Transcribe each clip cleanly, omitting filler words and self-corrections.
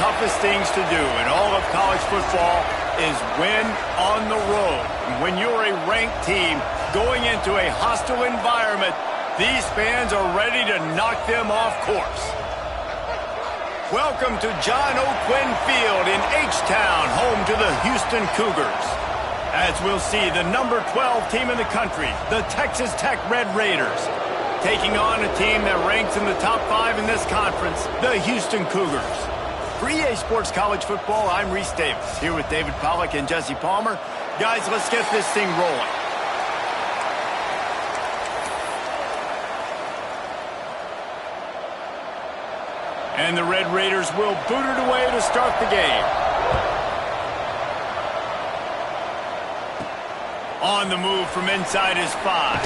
toughest things to do in all of college football is win on the road. And when you're a ranked team going into a hostile environment, these fans are ready to knock them off course. Welcome to John O. Quinn Field in H-Town, home to the Houston Cougars. As we'll see, the number 12 team in the country, the Texas Tech Red Raiders, taking on a team that ranks in the top 5 in this conference, the Houston Cougars. For EA Sports College Football, I'm Reese Davis, here with David Pollack and Jesse Palmer. Guys, let's get this thing rolling. And the Red Raiders will boot it away to start the game. On the move from inside his 5.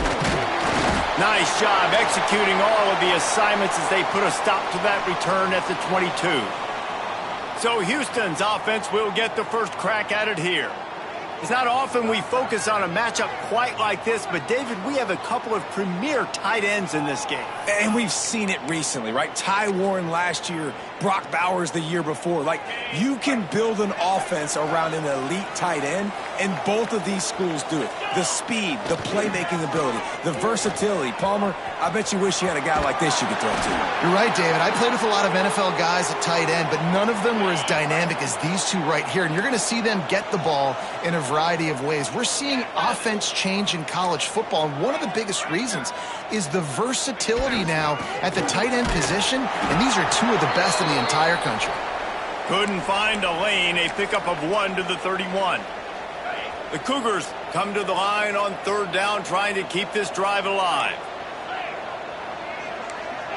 Nice job executing all of the assignments as they put a stop to that return at the 22. So Houston's offense will get the first crack at it here. It's not often we focus on a matchup quite like this, but David, we have a couple of premier tight ends in this game. And we've seen it recently, right? Ty Warren last year, Brock Bowers the year before. Like, you can build an offense around an elite tight end, and both of these schools do it. The speed, the playmaking ability, the versatility. Palmer, I bet you wish you had a guy like this you could throw to. You're right, David. I played with a lot of NFL guys at tight end, but none of them were as dynamic as these two right here. And you're going to see them get the ball in a variety of ways. We're seeing offense change in college football, and one of the biggest reasons is the versatility now at the tight end position, and these are two of the best in the entire country. Couldn't find a lane, a pickup of 1 to the 31. The Cougars come to the line on 3rd down, trying to keep this drive alive.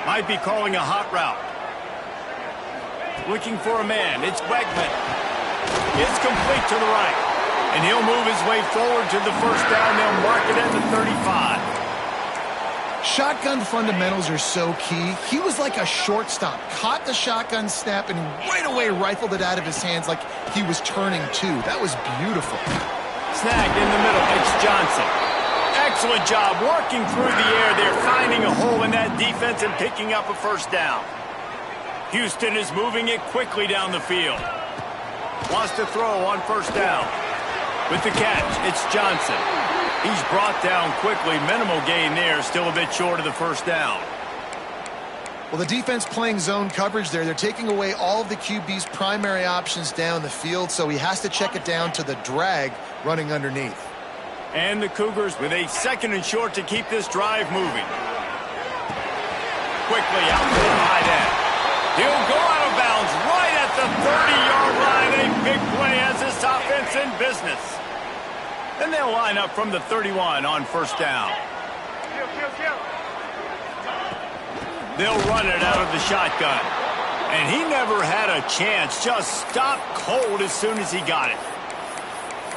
Might be calling a hot route. Looking for a man. It's Wegman. It's complete to the right. And he'll move his way forward to the first down. They'll mark it at the 35. Shotgun fundamentals are so key. He was like a shortstop. Caught the shotgun snap and right away rifled it out of his hands like he was turning two. That was beautiful. Snag in the middle. It's Johnson. Excellent job working through the air there, finding a hole in that defense and picking up a first down. Houston is moving it quickly down the field. Wants to throw on first down. With the catch, it's Johnson. He's brought down quickly. Minimal gain there, still a bit short of the first down. Well, the defense playing zone coverage there. They're taking away all of the QB's primary options down the field, so he has to check it down to the drag running underneath. And the Cougars with a 2nd and short to keep this drive moving. Quickly out to the tight end. He'll go out of bounds right at the 30-yard line. A big play as this offense in business. And they'll line up from the 31 on first down. They'll run it out of the shotgun. And he never had a chance. Just stopped cold as soon as he got it.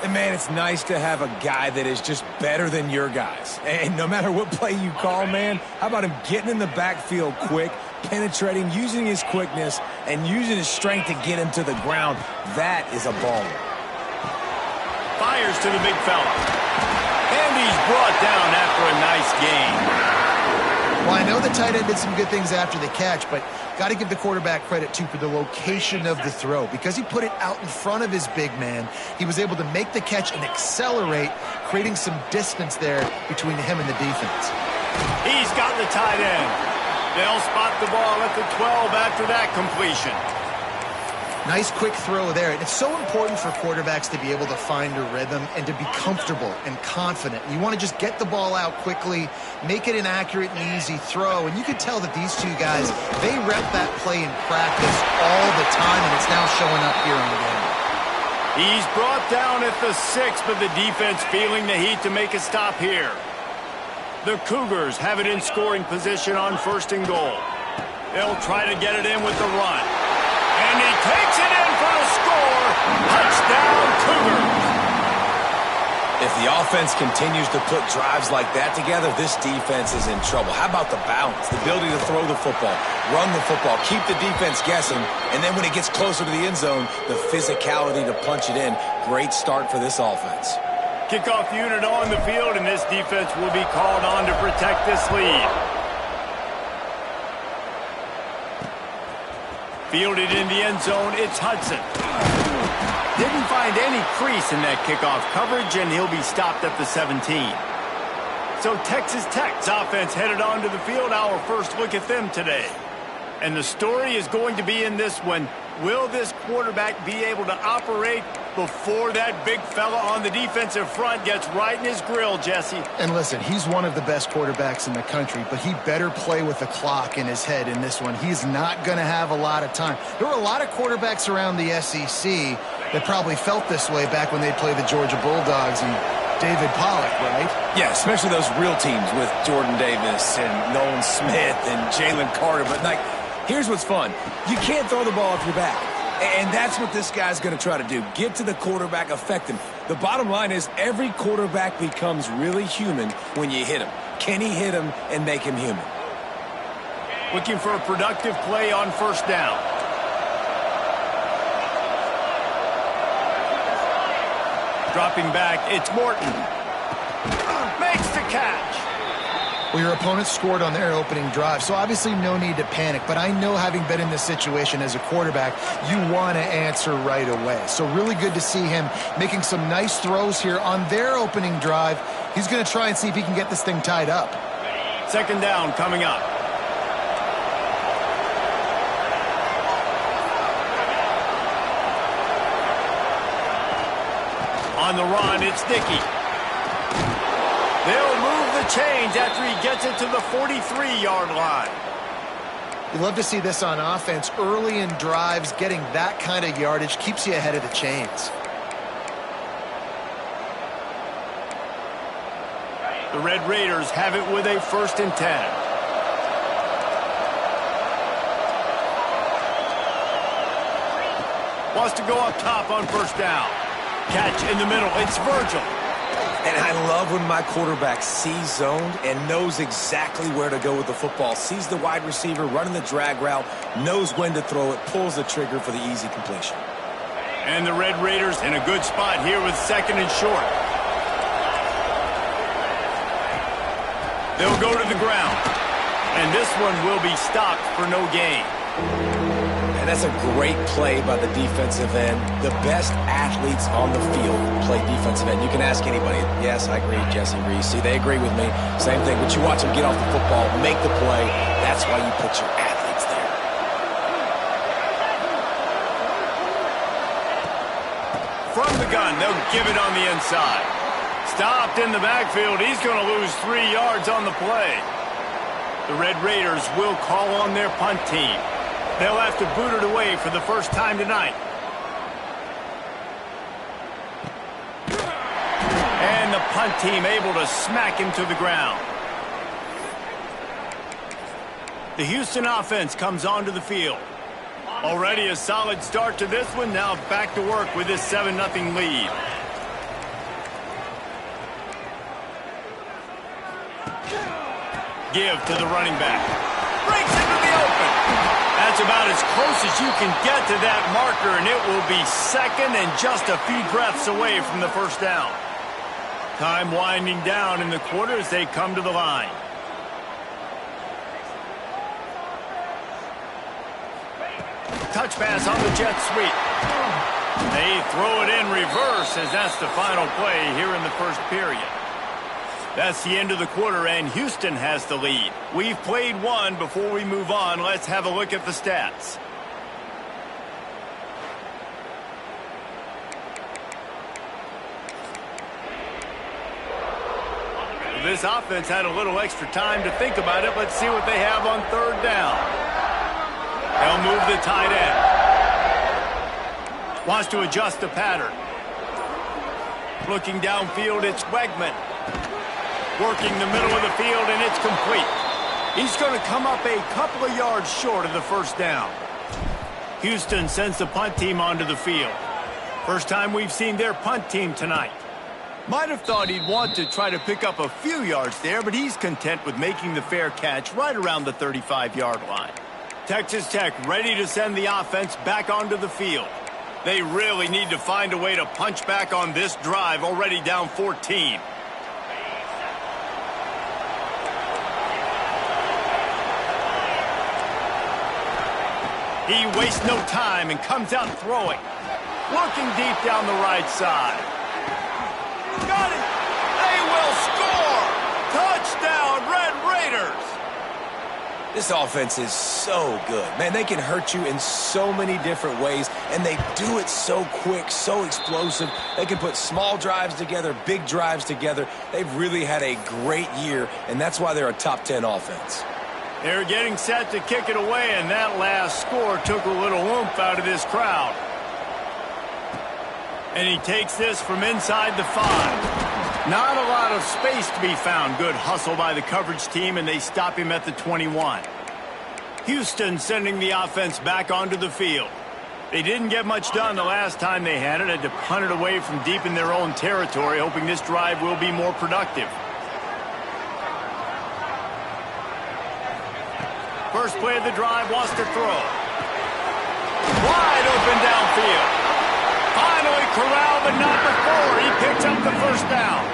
And, man, it's nice to have a guy that is just better than your guys. And no matter what play you call, man, how about him getting in the backfield quick, penetrating, using his quickness, and using his strength to get him to the ground? That is a baller. Fires to the big fella. And he's brought down after a nice gain. Well, I know the tight end did some good things after the catch, but got to give the quarterback credit, too, for the location of the throw. Because he put it out in front of his big man, he was able to make the catch and accelerate, creating some distance there between him and the defense. He's got the tight end. They'll spot the ball at the 12 after that completion. Nice quick throw there. And it's so important for quarterbacks to be able to find a rhythm and to be comfortable and confident. You want to just get the ball out quickly, make it an accurate and easy throw. And you can tell that these two guys, they rep that play in practice all the time, and it's now showing up here on the game. He's brought down at the 6, but the defense feeling the heat to make a stop here. The Cougars have it in scoring position on 1st and goal. They'll try to get it in with the run. And he takes it in for the score. Touchdown, Cougars. If the offense continues to put drives like that together, this defense is in trouble. How about the balance, the ability to throw the football, run the football, keep the defense guessing, and then when it gets closer to the end zone, the physicality to punch it in. Great start for this offense. Kickoff unit on the field, and this defense will be called on to protect this lead. Fielded in the end zone, it's Hudson. Didn't find any crease in that kickoff coverage, and he'll be stopped at the 17. So Texas Tech's offense headed onto the field. Our first look at them today. And the story is going to be in this one. Will this quarterback be able to operate before that big fella on the defensive front gets right in his grill, Jesse? And listen, he's one of the best quarterbacks in the country, but he better play with the clock in his head in this one. He's not going to have a lot of time. There were a lot of quarterbacks around the SEC that probably felt this way back when they played the Georgia Bulldogs and David Pollock, right? Yeah, especially those real teams with Jordan Davis and Nolan Smith and Jalen Carter. But, like, here's what's fun. You can't throw the ball off your back. And that's what this guy's going to try to do. Get to the quarterback, affect him. The bottom line is every quarterback becomes really human when you hit him. Can he hit him and make him human? Looking for a productive play on first down. Dropping back, it's Morton. Makes the catch. Well, your opponent scored on their opening drive, so obviously no need to panic. But I know, having been in this situation as a quarterback, you want to answer right away. So really good to see him making some nice throws here on their opening drive. He's going to try and see if he can get this thing tied up. Second down coming up. On the run, it's Dickey. They'll move the chains after he gets it to the 43-yard line. You love to see this on offense. Early in drives, getting that kind of yardage keeps you ahead of the chains. The Red Raiders have it with a 1st and 10. Wants to go up top on first down. Catch in the middle. It's Virgil. And I love when my quarterback sees zoned and knows exactly where to go with the football. Sees the wide receiver running the drag route, knows when to throw it, pulls the trigger for the easy completion. And the Red Raiders in a good spot here with 2nd and short. They'll go to the ground. And this one will be stopped for no gain. And that's a great play by the defensive end. The best athletes on the field play defensive end. You can ask anybody. Yes, I agree, Jesse Reese. See, they agree with me. Same thing. But you watch them get off the football, make the play. That's why you put your athletes there. From the gun, they'll give it on the inside. Stopped in the backfield. He's going to lose 3 yards on the play. The Red Raiders will call on their punt team. They'll have to boot it away for the first time tonight. And the punt team able to smack him to the ground. The Houston offense comes onto the field. Already a solid start to this one. Now back to work with this 7-0 lead. Give to the running back. Breaks into the open. That's about as close as you can get to that marker, and it will be 2nd and just a few breaths away from the first down. Time winding down in the quarter as they come to the line. Touch pass on the jet sweep. They throw it in reverse as that's the final play here in the first period. That's the end of the quarter, and Houston has the lead. We've played one. Before we move on, let's have a look at the stats. This offense had a little extra time to think about it. Let's see what they have on 3rd down. They'll move the tight end. Wants to adjust the pattern. Looking downfield, it's Wegman. Working the middle of the field, and it's complete. He's going to come up a couple of yards short of the first down. Houston sends the punt team onto the field. First time we've seen their punt team tonight. Might have thought he'd want to try to pick up a few yards there, but he's content with making the fair catch right around the 35-yard line. Texas Tech ready to send the offense back onto the field. They really need to find a way to punch back on this drive, already down 14. He wastes no time and comes out throwing. Looking deep down the right side. Got it! They will score! Touchdown, Red Raiders! This offense is so good. Man, they can hurt you in so many different ways, and they do it so quick, so explosive. They can put small drives together, big drives together. They've really had a great year, and that's why they're a top 10 offense. They're getting set to kick it away, and that last score took a little oomph out of this crowd. And he takes this from inside the 5. Not a lot of space to be found. Good hustle by the coverage team, and they stop him at the 21. Houston sending the offense back onto the field. They didn't get much done the last time they had it. Had to punt it away from deep in their own territory, hoping this drive will be more productive. First play of the drive, wants to throw. Wide open downfield. Finally corralled, but not before. He picks up the first down.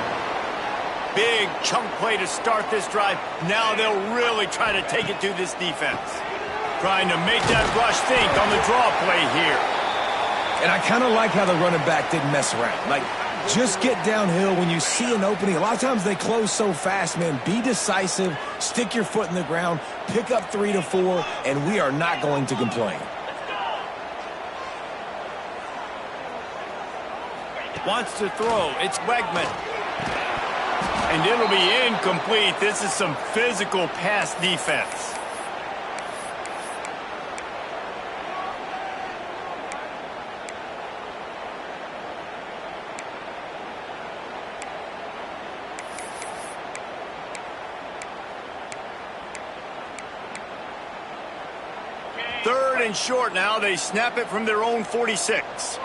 Big chunk play to start this drive. Now they'll really try to take it to this defense. Trying to make that rush think on the draw play here. And I kind of like how the running back didn't mess around. Like, just get downhill when you see an opening. A lot of times they close so fast, man. Be decisive, stick your foot in the ground, pick up 3 to 4, and we are not going to complain. Wants to throw. It's Wegman. And it'll be incomplete. This is some physical pass defense. Third and short now. They snap it from their own 46.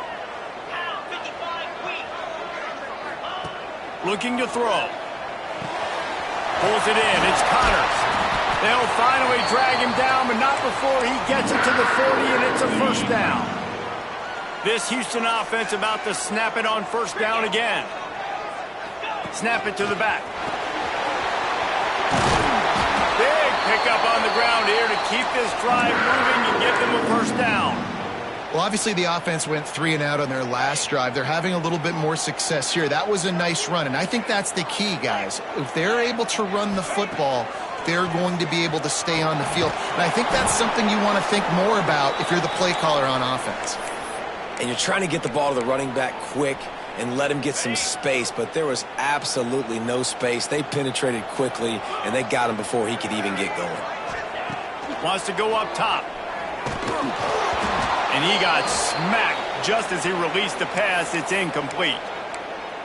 Looking to throw. Pulls it in. It's Connors. They'll finally drag him down, but not before he gets it to the 40, and it's a first down. This Houston offense about to snap it on first down again. Snap it to the back. Big pickup on the ground here to keep this drive moving and give them a first down. Well, obviously the offense went 3 and out on their last drive. They're having a little bit more success here. That was a nice run, and I think that's the key, guys. If they're able to run the football, they're going to be able to stay on the field. And I think that's something you want to think more about if you're the play caller on offense. And you're trying to get the ball to the running back quick and let him get some space, but there was absolutely no space. They penetrated quickly, and they got him before he could even get going. Wants to go up top. And he got smacked just as he released the pass. It's incomplete.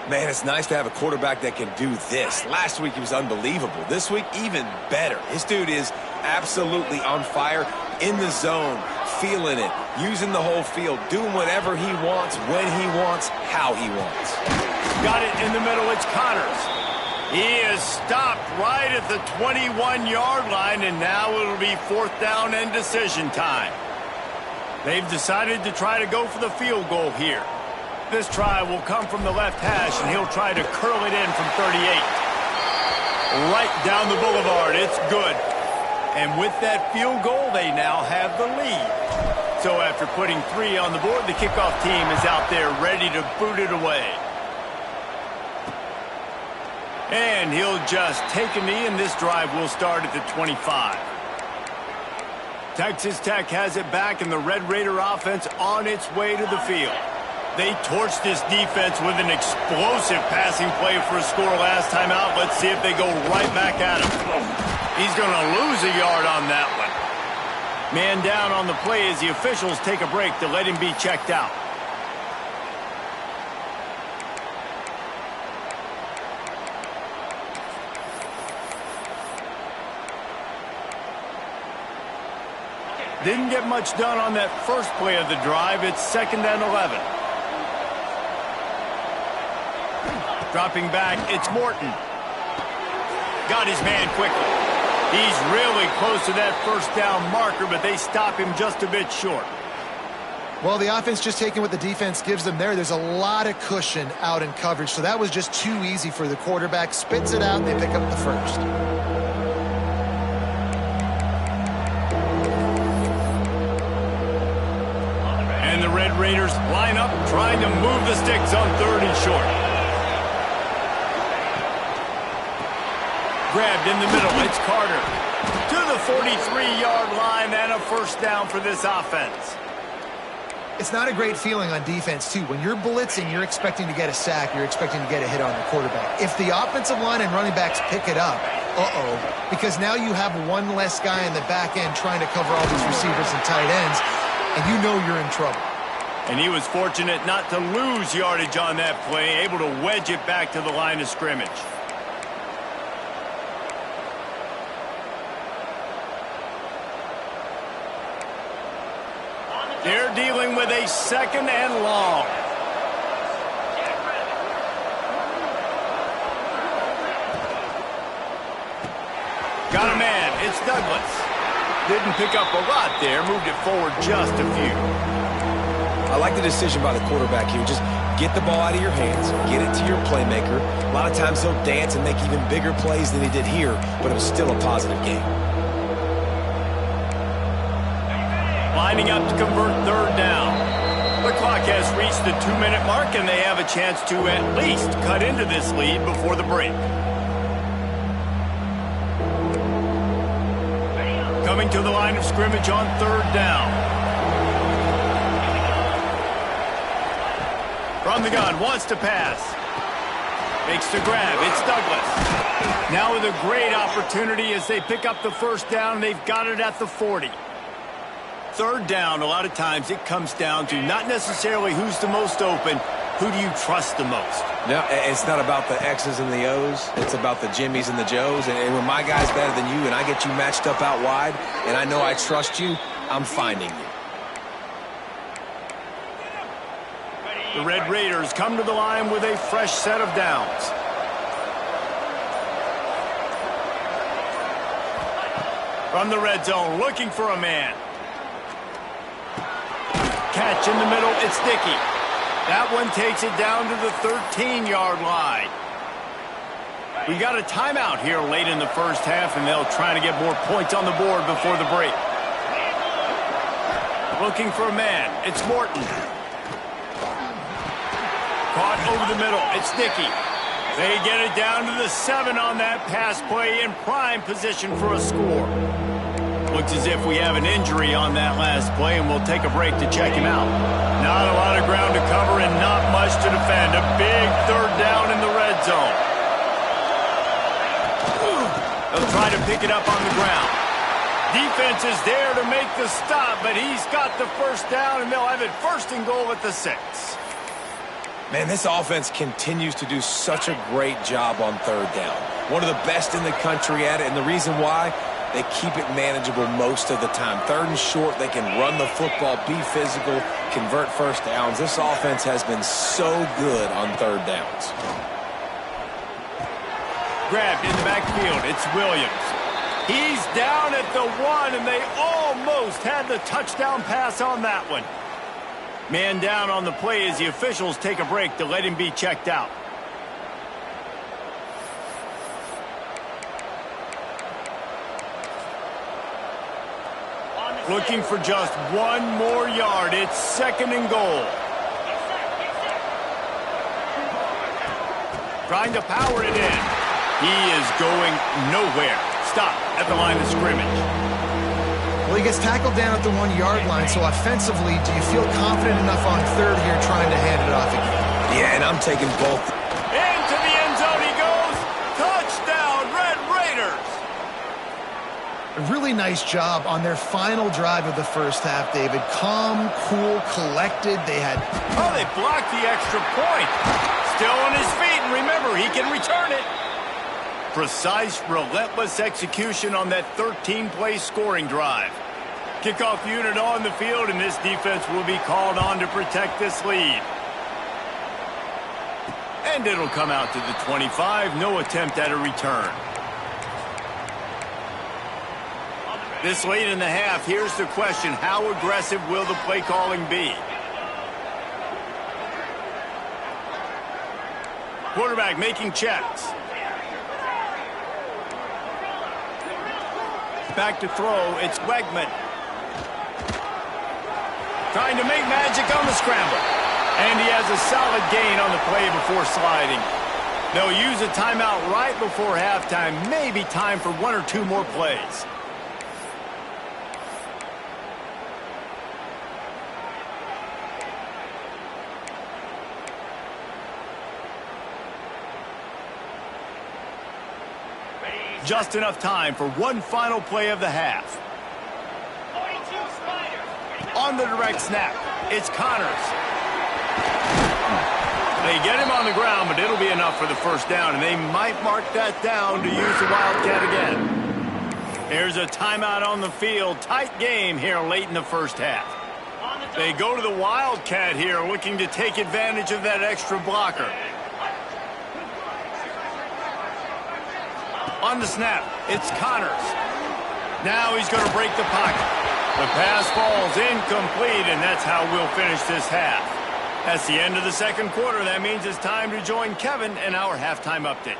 Man, it's nice to have a quarterback that can do this. Last week he was unbelievable. This week, even better. This dude is absolutely on fire, in the zone, feeling it, using the whole field, doing whatever he wants, when he wants, how he wants. Got it in the middle. It's Connors. He is stopped right at the 21-yard line, and now it'll be fourth down and decision time. They've decided to try to go for the field goal here. This try will come from the left hash, and he'll try to curl it in from 38. Right down the boulevard. It's good. And with that field goal, they now have the lead. So after putting 3 on the board, the kickoff team is out there ready to boot it away. And he'll just take a knee, and this drive will start at the 25. Texas Tech has it back, and the Red Raider offense on its way to the field. They torched this defense with an explosive passing play for a score last time out. Let's see if they go right back at him. He's going to lose a yard on that one. Man down on the play as the officials take a break to let him be checked out. Didn't get much done on that first play of the drive. It's 2nd and 11. Dropping back, it's Morton. Got his man quickly. He's really close to that first down marker, but they stop him just a bit short. Well, the offense just taking what the defense gives them there. There's a lot of cushion out in coverage, so that was just too easy for the quarterback. Spits it out, and they pick up the first. Raiders line up, trying to move the sticks on 3rd and short. Grabbed in the middle, it's Carter. To the 43-yard line and a first down for this offense. It's not a great feeling on defense, too. When you're blitzing, you're expecting to get a sack. You're expecting to get a hit on the quarterback. If the offensive line and running backs pick it up, because now you have one less guy in the back end trying to cover all these receivers and tight ends, and you know you're in trouble. And he was fortunate not to lose yardage on that play, able to wedge it back to the line of scrimmage. They're dealing with a 2nd and long. Got a man. It's Douglas. Didn't pick up a lot there. Moved it forward just a few. I like the decision by the quarterback here. Just get the ball out of your hands. Get it to your playmaker. A lot of times he'll dance and make even bigger plays than he did here, but it was still a positive game. Lining up to convert 3rd down. The clock has reached the 2-minute mark, and they have a chance to at least cut into this lead before the break. Coming to the line of scrimmage on 3rd down. From the gun, wants to pass. Makes the grab, it's Douglas. Now with a great opportunity as they pick up the first down, they've got it at the 40. 3rd down, a lot of times it comes down to not necessarily who's the most open, who do you trust the most? No, it's not about the X's and the O's. It's about the Jimmies and the Joes. And when my guy's better than you and I get you matched up out wide and I know I trust you, I'm finding you. The Red Raiders come to the line with a fresh set of downs. From the red zone, looking for a man. Catch in the middle, it's Dickey. That one takes it down to the 13-yard line. We got a timeout here late in the first half, and they'll try to get more points on the board before the break. Looking for a man, it's Morton. Caught over the middle, it's Dickey. They get it down to the 7 on that pass play in prime position for a score. Looks as if we have an injury on that last play, and we'll take a break to check him out. Not a lot of ground to cover and not much to defend. A big 3rd down in the red zone. They'll try to pick it up on the ground. Defense is there to make the stop, but he's got the first down, and they'll have it 1st and goal at the 6. Man, this offense continues to do such a great job on 3rd down. One of the best in the country at it, and the reason why, they keep it manageable most of the time. 3rd and short, they can run the football, be physical, convert first downs. This offense has been so good on 3rd downs. Grabbed in the backfield, it's Williams. He's down at the 1, and they almost had the touchdown pass on that one. Man down on the play as the officials take a break to let him be checked out. Looking for just 1 more yard. It's 2nd and goal. Trying to power it in. He is going nowhere. Stop at the line of scrimmage. Well, he gets tackled down at the 1-yard line, so offensively, do you feel confident enough on 3rd here trying to hand it off again? Yeah, and I'm taking both. Into the end zone he goes. Touchdown, Red Raiders. A really nice job on their final drive of the first half, David. Calm, cool, collected. They blocked the extra point. Still on his feet, and remember, he can return it. Precise, relentless execution on that 13-play scoring drive. Kickoff unit on the field, and this defense will be called on to protect this lead. And it'll come out to the 25. No attempt at a return. This late in the half, here's the question. How aggressive will the play calling be? Quarterback making checks. Back to throw, it's Wegman. trying to make magic on the scramble. And he has a solid gain on the play before sliding. They'll use a timeout right before halftime. Maybe time for 1 or 2 more plays. Just enough time for one final play of the half. On the direct snap, it's Connors. They get him on the ground, but it'll be enough for the first down, and they might mark that down to use the Wildcat again. Here's a timeout on the field. Tight game here late in the first half. They go to the Wildcat here, looking to take advantage of that extra blocker. On the snap, it's Connors. Now he's going to break the pocket. The pass falls incomplete, and that's how we'll finish this half. That's the end of the second quarter. That means it's time to join Kevin in our halftime update.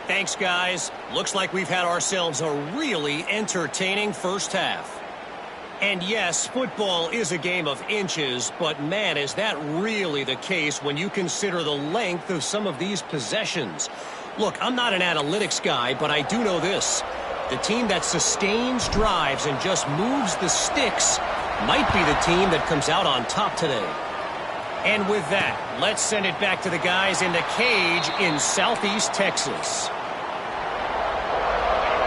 Thanks, guys. Looks like we've had ourselves a really entertaining first half. And yes, football is a game of inches, but man, is that really the case when you consider the length of some of these possessions. Look, I'm not an analytics guy, but I do know this. The team that sustains drives and just moves the sticks might be the team that comes out on top today. And with that, let's send it back to the guys in the cage in Southeast Texas.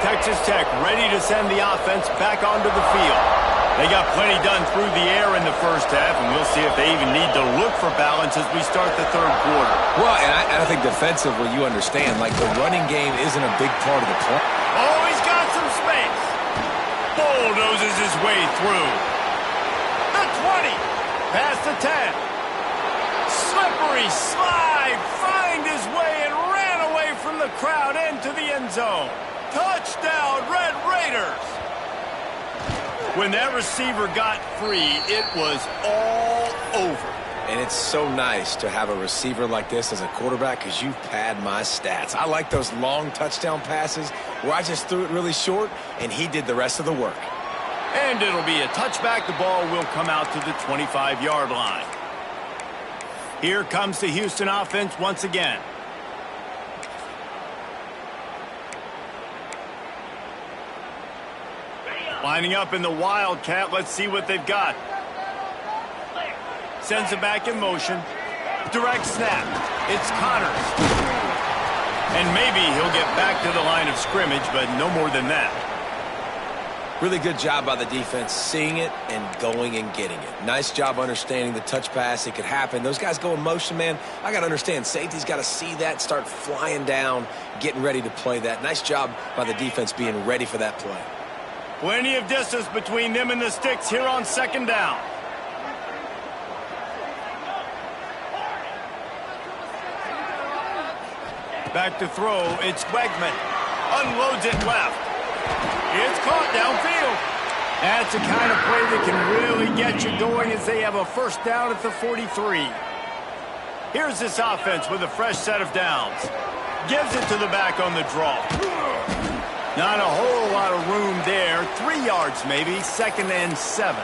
Texas Tech ready to send the offense back onto the field. They got plenty done through the air in the first half, and we'll see if they even need to look for balance as we start the third quarter. Well, and I think defensively, you understand, like the running game isn't a big part of the play. Oh, he's got some space. Bulldozes his way through. The 20, past the 10. Slippery slide, find his way and ran away from the crowd into the end zone. Touchdown, Red Raiders. When that receiver got free, it was all over. And it's so nice to have a receiver like this as a quarterback because you pad my stats. I like those long touchdown passes where I just threw it really short and he did the rest of the work. And it'll be a touchback. The ball will come out to the 25-yard line. Here comes the Houston offense once again. Lining up in the Wildcat. Let's see what they've got. Sends it back in motion. Direct snap. It's Connors. And maybe he'll get back to the line of scrimmage, but no more than that. Really good job by the defense seeing it and going and getting it. Nice job understanding the touch pass. It could happen. Those guys go in motion, man. I got to understand. Safety's got to see that, start flying down, getting ready to play that. Nice job by the defense being ready for that play. Plenty of distance between them and the sticks here on second down. Back to throw. It's Wegman. Unloads it left. It's caught downfield. That's the kind of play that can really get you going as they have a first down at the 43. Here's this offense with a fresh set of downs. Gives it to the back on the draw. Not a whole lot of room there. 3 yards maybe, 2nd and 7.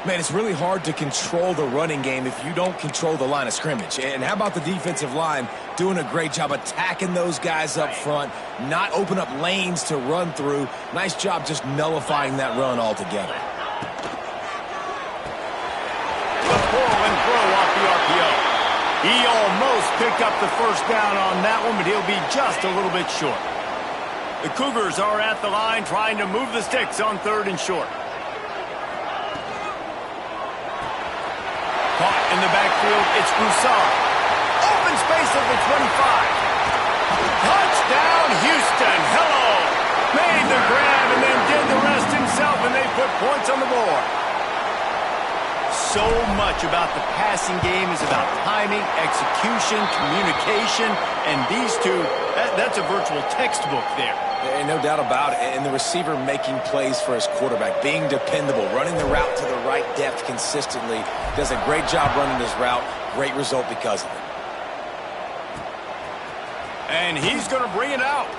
Man, it's really hard to control the running game if you don't control the line of scrimmage. And how about the defensive line doing a great job attacking those guys up front, not open up lanes to run through. Nice job just nullifying that run altogether. The pull and throw off the RPO. He almost picked up the first down on that one, but he'll be just a little bit short. The Cougars are at the line trying to move the sticks on 3rd and short. Caught in the backfield, it's Broussard. Open space at the 25. Touchdown, Houston. Hello. Made the grab and then did the rest himself, and they put points on the board. So much about the passing game is about timing, execution, communication, and these two, that's a virtual textbook there. And no doubt about it. And the receiver making plays for his quarterback, being dependable, running the route to the right depth consistently. Does a great job running his route. Great result because of it. And he's going to bring it out.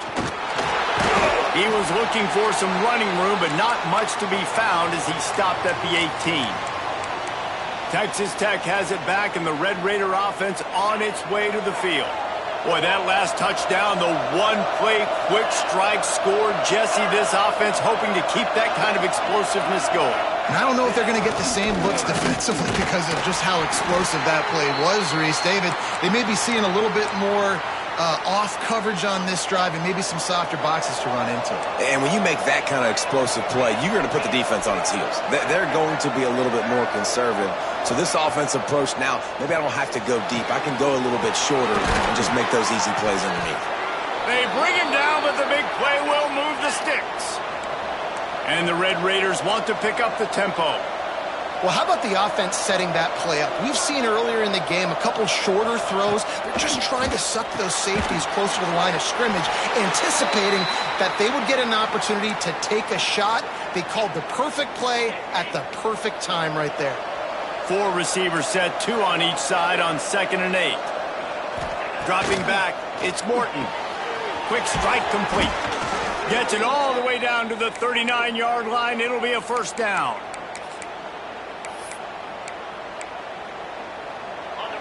He was looking for some running room, but not much to be found as he stopped at the 18. Texas Tech has it back, and the Red Raider offense on its way to the field. Boy, that last touchdown, the one-play quick strike scored. Jesse, this offense hoping to keep that kind of explosiveness going. And I don't know if they're going to get the same looks defensively because of just how explosive that play was, Reese. David, they may be seeing a little bit more off coverage on this drive and maybe some softer boxes to run into. And when you make that kind of explosive play, you're going to put the defense on its heels. They're going to be a little bit more conservative. So this offensive approach now, maybe I don't have to go deep. I can go a little bit shorter and just make those easy plays underneath. They bring him down, but the big play will move the sticks. And the Red Raiders want to pick up the tempo. Well, how about the offense setting that play up? We've seen earlier in the game a couple shorter throws. They're just trying to suck those safeties closer to the line of scrimmage, anticipating that they would get an opportunity to take a shot. They called the perfect play at the perfect time right there. 4 receivers set, 2 on each side on 2nd and 8. Dropping back, it's Morton. Quick strike complete. Gets it all the way down to the 39-yard line. It'll be a first down.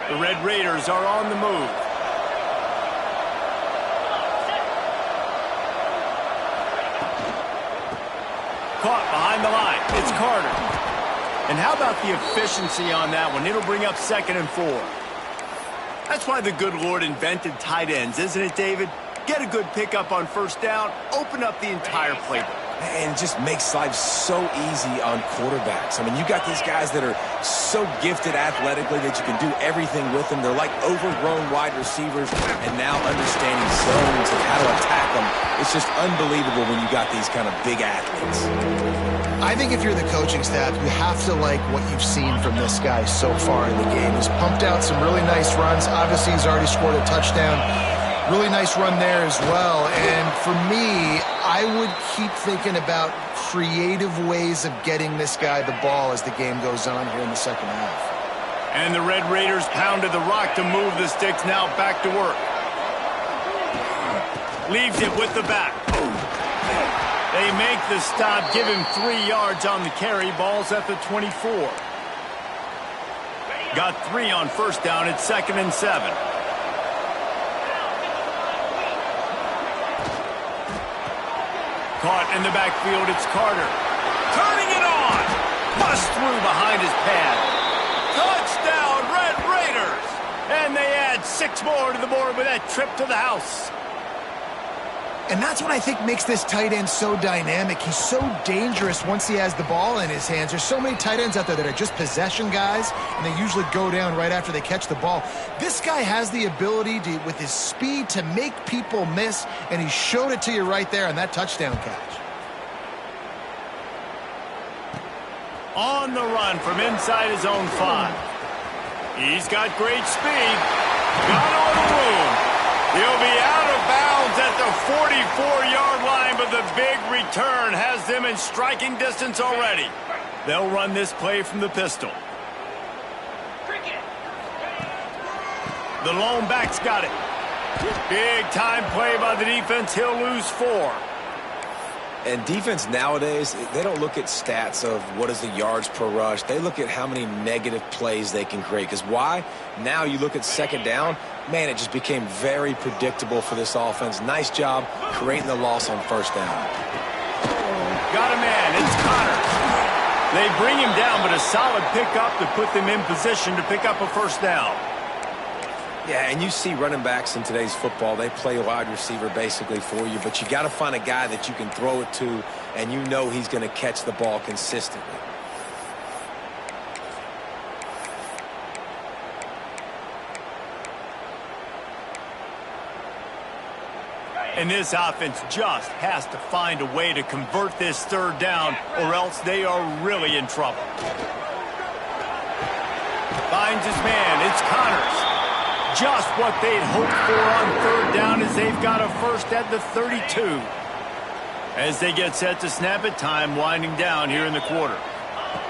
The Red Raiders are on the move. Caught behind the line. It's Carter. And how about the efficiency on that one? It'll bring up 2nd and 4. That's why the good Lord invented tight ends, isn't it, David? Get a good pickup on first down, open up the entire playbook. And it just makes life so easy on quarterbacks. I mean, you got these guys that are so gifted athletically that you can do everything with them. They're like overgrown wide receivers, and now understanding zones and how to attack them. It's just unbelievable when you got these kind of big athletes. I think if you're the coaching staff, you have to like what you've seen from this guy so far in the game. He's pumped out some really nice runs. Obviously, he's already scored a touchdown. Really nice run there as well. And for me, I would keep thinking about creative ways of getting this guy the ball as the game goes on here in the second half. And the Red Raiders pounded the rock to move the sticks, now back to work. Leaves it with the back. They make the stop, give him 3 yards on the carry. Ball's at the 24. Got 3 on first down at 2nd and 7. Caught in the backfield, it's Carter. Turning it on. Bust through behind his pad. Touchdown, Red Raiders. And they add 6 more to the board with that trip to the house. And that's what I think makes this tight end so dynamic. He's so dangerous once he has the ball in his hands. There's so many tight ends out there that are just possession guys, and they usually go down right after they catch the ball. This guy has the ability to, with his speed, to make people miss, and he showed it to you right there on that touchdown catch. On the run from inside his own 5. He's got great speed. Got all the room. He'll be out of bounds at the 44-yard line, but the big return has them in striking distance already. They'll run this play from the pistol. The lone back's got it. Big time play by the defense. He'll lose 4. And defense nowadays, they don't look at stats of what is the yards per rush. They look at how many negative plays they can create. Because why? Now you look at second down, man, it just became very predictable for this offense. Nice job creating the loss on first down. Got a man. It's Connor. They bring him down, but a solid pickup to put them in position to pick up a first down. Yeah, and you see running backs in today's football, they play wide receiver basically for you, but you got to find a guy that you can throw it to, and you know he's going to catch the ball consistently. And this offense just has to find a way to convert this third down, or else they are really in trouble. Finds his man. It's Connors. Just what they'd hoped for on third down as they've got a first at the 32. As they get set to snap it, time winding down here in the quarter.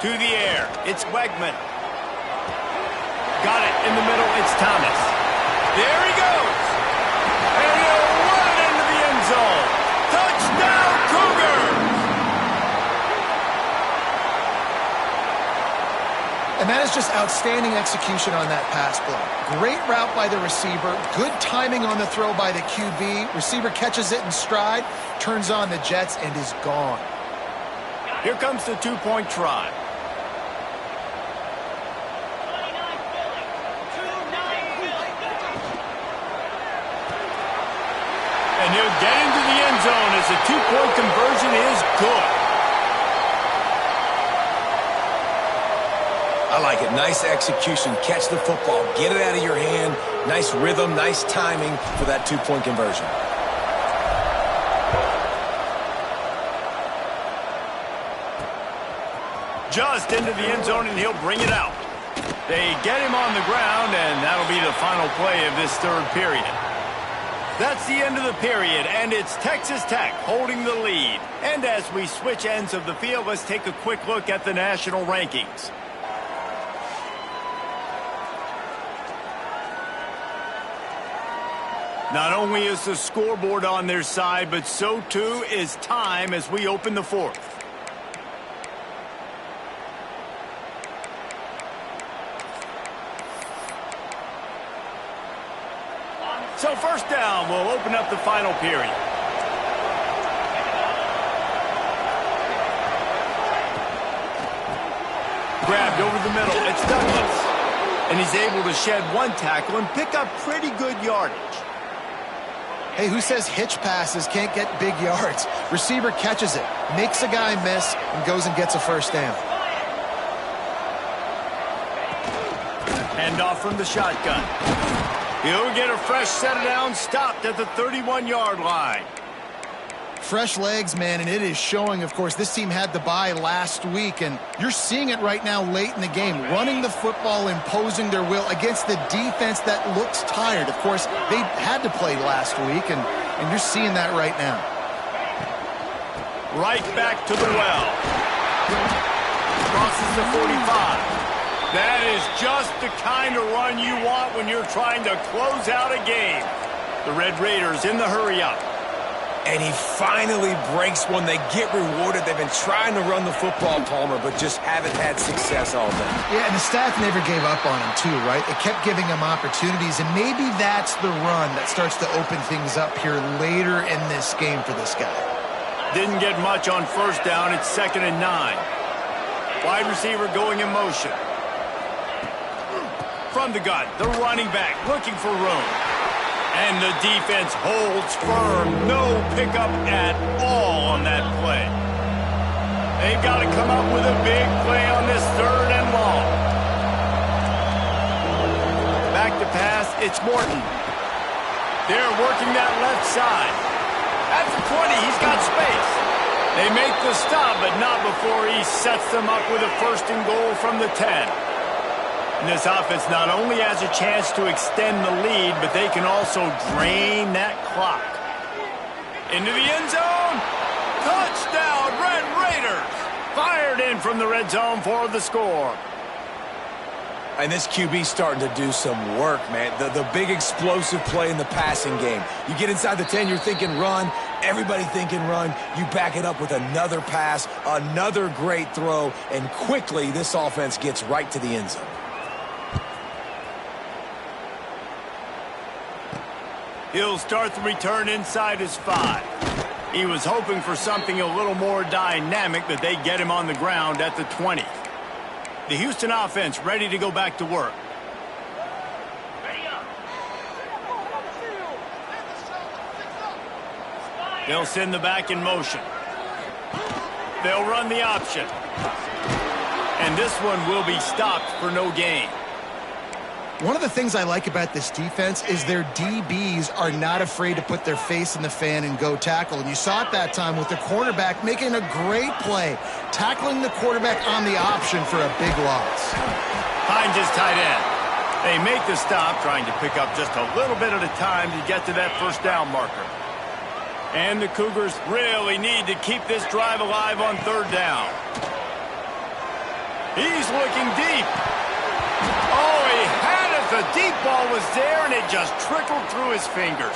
To the air, it's Wegman. Got it in the middle, it's Thomas. There he goes. And he'll run it into the end zone. Touchdown, Cougars! And that is just outstanding execution on that pass play. Great route by the receiver, good timing on the throw by the QB. Receiver catches it in stride, turns on the jets, and is gone. Here comes the two-point try. And he'll get into the end zone as the two-point conversion is good. I like it. Nice execution. Catch the football. Get it out of your hand. Nice rhythm, nice timing for that two-point conversion. Just into the end zone, and he'll bring it out. They get him on the ground, and that'll be the final play of this third period. That's the end of the period, and it's Texas Tech holding the lead. And as we switch ends of the field, let's take a quick look at the national rankings. Not only is the scoreboard on their side, but so too is time as we open the fourth. So first down, we'll open up the final period. Grabbed over the middle, it's Douglas. And he's able to shed one tackle and pick up pretty good yardage. Hey, who says hitch passes can't get big yards? Receiver catches it, makes a guy miss, and goes and gets a first down. Hand off from the shotgun. He'll get a fresh set down, stopped at the 31-yard line. Fresh legs, man, and it is showing, of course. This team had the bye last week, and you're seeing it right now late in the game. Running the football, imposing their will against the defense that looks tired. Of course, they had to play last week, and you're seeing that right now. Right back to the well. Crosses the 45. That is just the kind of run you want when you're trying to close out a game. The Red Raiders in the hurry-up. And he finally breaks one. They get rewarded. They've been trying to run the football, Palmer, but just haven't had success all day. Yeah, and the staff never gave up on him, too, right? They kept giving him opportunities, and maybe that's the run that starts to open things up here later in this game for this guy. Didn't get much on first down. It's 2nd and 9. Wide receiver going in motion. From the gun, the running back looking for room. And the defense holds firm. No pickup at all on that play. They've got to come up with a big play on this 3rd and long. Back to pass, it's Morton. They're working that left side. At the 20, he's got space. They make the stop, but not before he sets them up with a 1st and goal from the 10. And this offense not only has a chance to extend the lead, but they can also drain that clock. Into the end zone. Touchdown, Red Raiders. Fired in from the red zone for the score. And this QB's starting to do some work, man. The big explosive play in the passing game. You get inside the 10, you're thinking run. Everybody thinking run. You back it up with another pass, another great throw, and quickly this offense gets right to the end zone. He'll start the return inside his 5. He was hoping for something a little more dynamic, but they get him on the ground at the 20. The Houston offense ready to go back to work. They'll send the back in motion. They'll run the option. And this one will be stopped for no gain. One of the things I like about this defense is their DBs are not afraid to put their face in the fan and go tackle. And you saw it that time with the cornerback making a great play, tackling the quarterback on the option for a big loss. Finds his tight end. They make the stop, trying to pick up just a little bit at a time to get to that 1st down marker. And the Cougars really need to keep this drive alive on 3rd down. He's looking deep. Oh, he had it. The deep ball was there, and it just trickled through his fingers.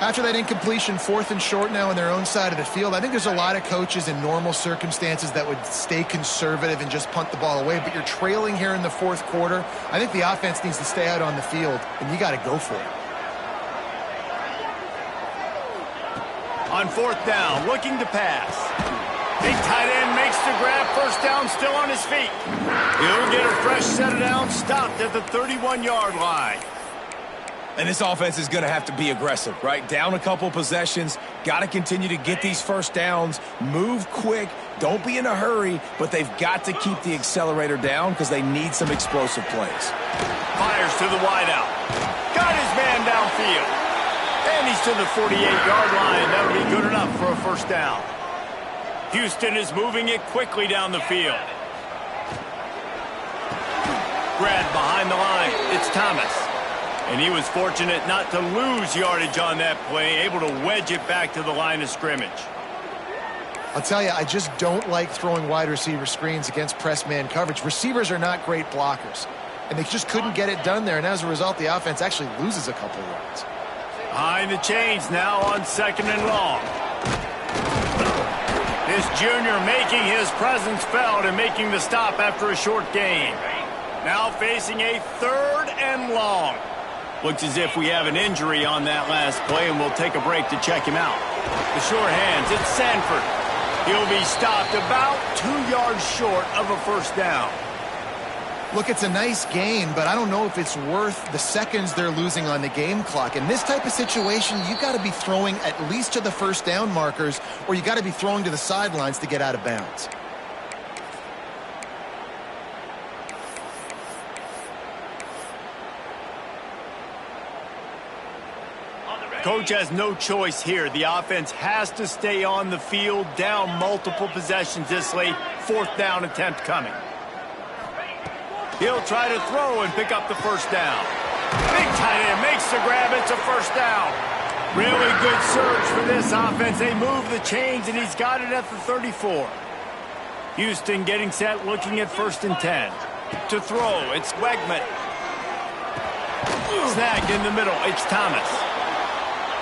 After that incompletion, 4th and short now on their own side of the field, I think there's a lot of coaches in normal circumstances that would stay conservative and just punt the ball away. But you're trailing here in the 4th quarter. I think the offense needs to stay out on the field, and you got to go for it. On 4th down, looking to pass. Big tight end makes the grab, first down, still on his feet. He'll get a fresh set of downs, stopped at the 31-yard line. And this offense is going to have to be aggressive, right? Down a couple possessions, got to continue to get these first downs, move quick, don't be in a hurry, but they've got to keep the accelerator down because they need some explosive plays. Fires to the wideout. Got his man downfield. And he's to the 48-yard line. That would be good enough for a first down. Houston is moving it quickly down the field. Grab behind the line. It's Thomas. And he was fortunate not to lose yardage on that play, able to wedge it back to the line of scrimmage. I'll tell you, I just don't like throwing wide receiver screens against press man coverage. Receivers are not great blockers, and they just couldn't get it done there. And as a result, the offense actually loses a couple of yards. Behind the chains now on 2nd and long. This junior making his presence felt and making the stop after a short gain. Now facing a 3rd and long. Looks as if we have an injury on that last play, and we'll take a break to check him out. The short hands, it's Sanford. He'll be stopped about 2 yards short of a first down. Look, it's a nice gain, but I don't know if it's worth the seconds they're losing on the game clock. In this type of situation, you got to be throwing at least to the first down markers, or you got to be throwing to the sidelines to get out of bounds. Coach has no choice here. The offense has to stay on the field, down multiple possessions this late. 4th down attempt coming. He'll try to throw and pick up the first down. Big tight end makes the grab. It's a first down. Really good surge for this offense. They move the chains, and he's got it at the 34. Houston getting set, looking at 1st and 10. To throw, it's Wegman. Snagged in the middle, it's Thomas.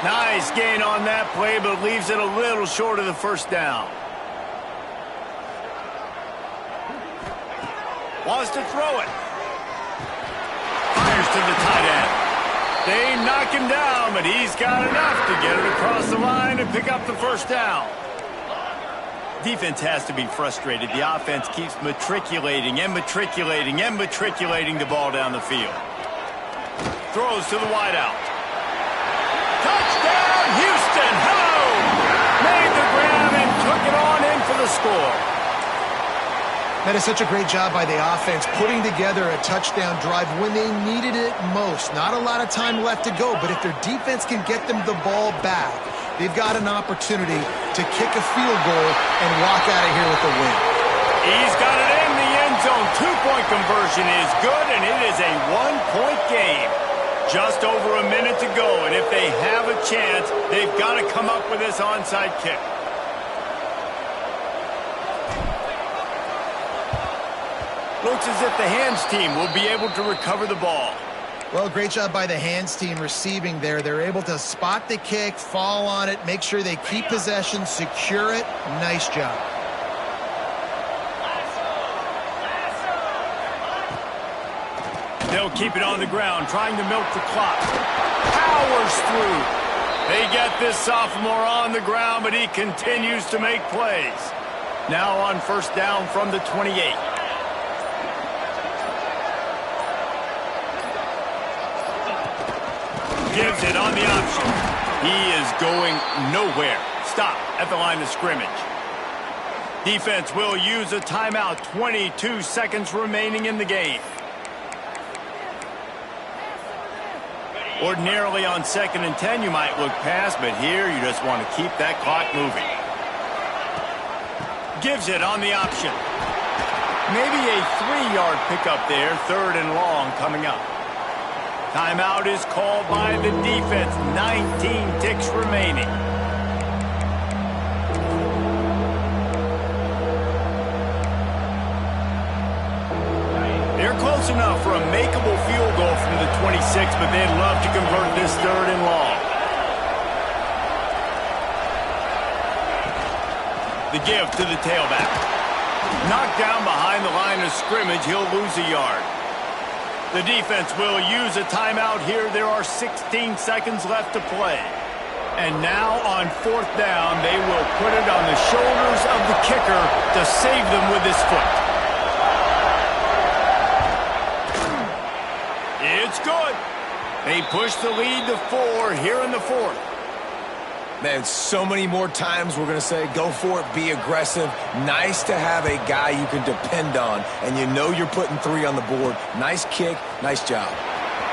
Nice gain on that play, but leaves it a little short of the first down. Wants to throw it. Fires to the tight end. They knock him down, but he's got enough to get it across the line and pick up the first down. Defense has to be frustrated. The offense keeps matriculating and matriculating and matriculating the ball down the field. Throws to the wideout. Touchdown, Houston! Hello! Made the grab and took it on in for the score. That is such a great job by the offense, putting together a touchdown drive when they needed it most. Not a lot of time left to go, but if their defense can get them the ball back, they've got an opportunity to kick a field goal and walk out of here with a win. He's got it in the end zone. 2-point conversion is good, and it is a 1-point game. Just over a minute to go, and if they have a chance, they've got to come up with this onside kick. Looks as if the hands team will be able to recover the ball. Well, great job by the hands team receiving there. They're able to spot the kick, fall on it, make sure they keep possession, secure it. Nice job. They'll keep it on the ground, trying to milk the clock. Powers through. They get this sophomore on the ground, but he continues to make plays. Now on first down from the 28. Gives it on the option. He is going nowhere. Stop at the line of scrimmage. Defense will use a timeout. 22 seconds remaining in the game. Ordinarily on 2nd and 10, you might look past, but here you just want to keep that clock moving. Gives it on the option. Maybe a 3-yard pickup there. 3rd and long coming up. Timeout is called by the defense. 19 ticks remaining. They're close enough for a makeable field goal from the 26, but they'd love to convert this 3rd and long. The give to the tailback. Knocked down behind the line of scrimmage, he'll lose a yard. The defense will use a timeout here. There are 16 seconds left to play. And now on 4th down, they will put it on the shoulders of the kicker to save them with his foot. It's good. They push the lead to 4 here in the 4th. Man, so many more times we're going to say, go for it, be aggressive. Nice to have a guy you can depend on, and you know you're putting 3 on the board. Nice kick, nice job.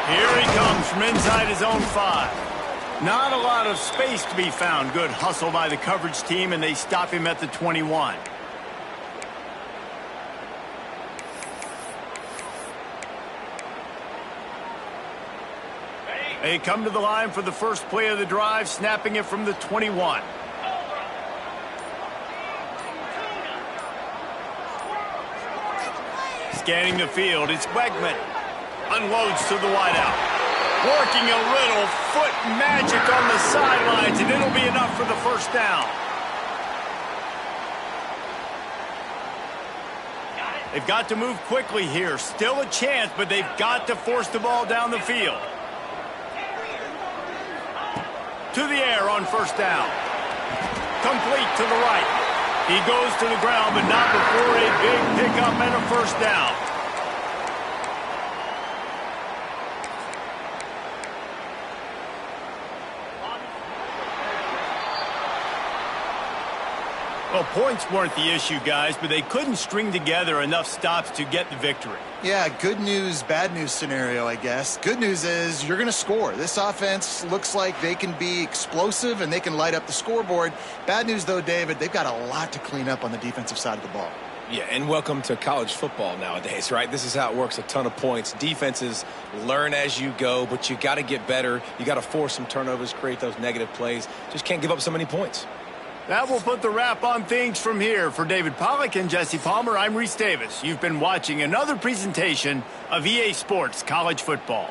Here he comes from inside his own 5. Not a lot of space to be found. Good hustle by the coverage team, and they stop him at the 21. They come to the line for the first play of the drive, snapping it from the 21. Scanning the field, it's Wegman. Unloads to the wideout. Working a little foot magic on the sidelines, and it'll be enough for the first down. They've got to move quickly here. Still a chance, but they've got to force the ball down the field. To the air on first down. Complete to the right. He goes to the ground, but not before a big pickup and a first down. Well, points weren't the issue, guys, but they couldn't string together enough stops to get the victory. Yeah, good news, bad news scenario, I guess. Good news is you're going to score. This offense looks like they can be explosive and they can light up the scoreboard. Bad news, though, David, they've got a lot to clean up on the defensive side of the ball. Yeah, and welcome to college football nowadays, right? This is how it works, a ton of points. Defenses learn as you go, but you got to get better. You got to force some turnovers, create those negative plays. Just can't give up so many points. That will put the wrap on things from here. For David Pollack and Jesse Palmer, I'm Reese Davis. You've been watching another presentation of EA Sports College Football.